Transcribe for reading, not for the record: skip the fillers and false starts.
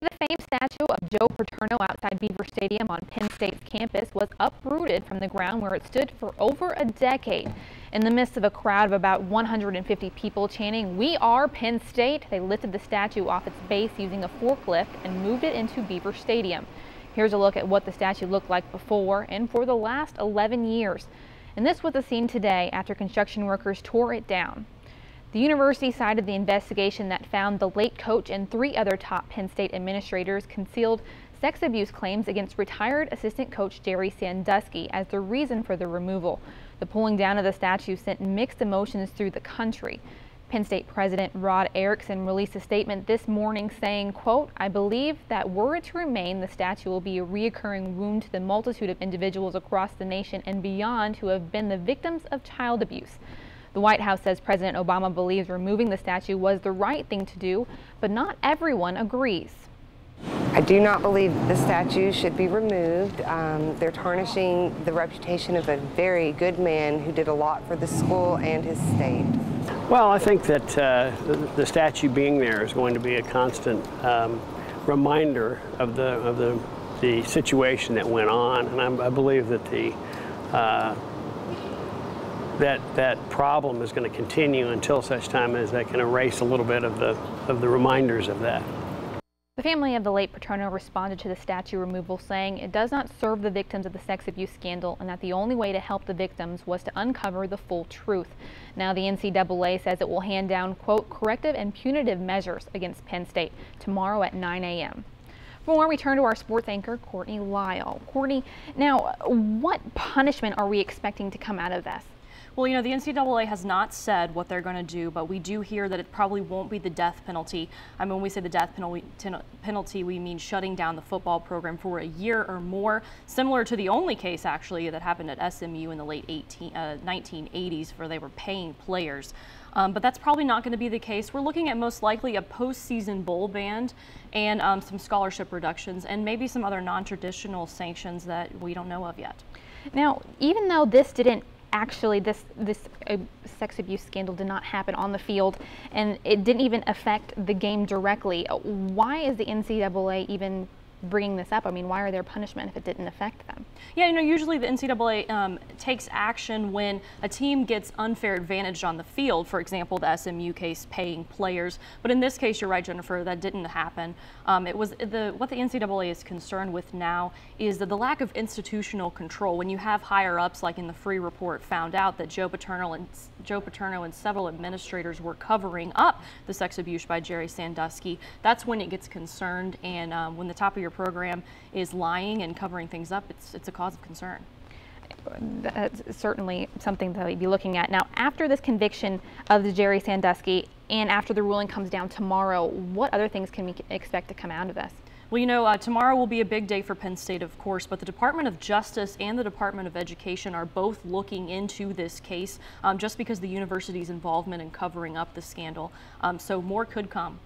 The famed statue of Joe Paterno outside Beaver Stadium on Penn State's campus was uprooted from the ground where it stood for over a decade. In the midst of a crowd of about 150 people chanting, "We are Penn State," they lifted the statue off its base using a forklift and moved it into Beaver Stadium. Here's a look at what the statue looked like before and for the last 11 years. And this was the scene today after construction workers tore it down. The university cited the investigation that found the late coach and 3 other top Penn State administrators concealed sex abuse claims against retired assistant coach Jerry Sandusky as the reason for the removal. The pulling down of the statue sent mixed emotions through the country. Penn State President Rod Erickson released a statement this morning saying, quote, "I believe that were it to remain, the statue will be a reoccurring wound to the multitude of individuals across the nation and beyond who have been the victims of child abuse." The White House says President Obama believes removing the statue was the right thing to do, but not everyone agrees. I do not believe the statue should be removed. They're tarnishing the reputation of a very good man who did a lot for the school and his state. Well, I think that the statue being there is going to be a constant reminder of the situation that went on, and I believe that that problem is going to continue until such time as they can erase a little bit of the reminders of that. The family of the late Paterno responded to the statue removal, saying it does not serve the victims of the sex abuse scandal and that the only way to help the victims was to uncover the full truth. Now the NCAA says it will hand down, quote, corrective and punitive measures against Penn State tomorrow at 9 a.m. For more, we turn to our sports anchor, Courtney Lyle. Courtney, now what punishment are we expecting to come out of this? Well, you know, the NCAA has not said what they're going to do, but we do hear that it probably won't be the death penalty. I mean, when we say the death penalty, we mean shutting down the football program for a year or more, similar to the only case, actually, that happened at SMU in the late 1980s, where they were paying players. But that's probably not going to be the case. We're looking at most likely a postseason bowl ban and some scholarship reductions and maybe some other non-traditional sanctions that we don't know of yet. Now, even though this didn't actually, this sex abuse scandal did not happen on the field and it didn't even affect the game directly, why is the NCAA even bringing this up? I mean, why are there punishment if it didn't affect them? Yeah, you know, usually the NCAA takes action when a team gets unfair advantage on the field. For example, the SMU case paying players. But in this case, you're right, Jennifer, that didn't happen. It was what the NCAA is concerned with now is the lack of institutional control. When you have higher ups, like in the Free Report, found out that Joe Paterno and several administrators were covering up the sex abuse by Jerry Sandusky, that's when it gets concerned. And when the top of your program is lying and covering things up, it's a cause of concern. That's certainly something that we'd be looking at. Now, after this conviction of the Jerry Sandusky and after the ruling comes down tomorrow, what other things can we expect to come out of this? Well, you know, tomorrow will be a big day for Penn State, of course, but the Department of Justice and the Department of Education are both looking into this case just because of the university's involvement in covering up the scandal. So more could come.